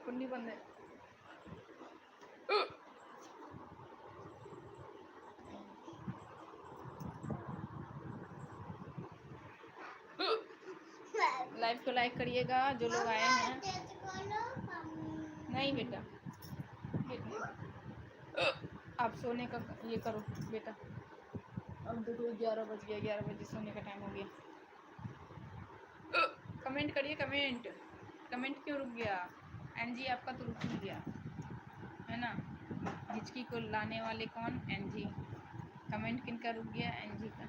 कुंडी बंद है। लाइव को लाइक करिएगा जो लोग आए हैं। नहीं बेटा, आप सोने का ये करो बेटा, अब देखो 11 बज गया, 11 बजे सोने का टाइम हो गया। कमेंट करिए, कमेंट क्यों रुक गया? एनजी आपका तो रुक ही गया है ना। हिचकी को लाने वाले कौन? एनजी। कमेंट किनका रुक गया? एनजी का।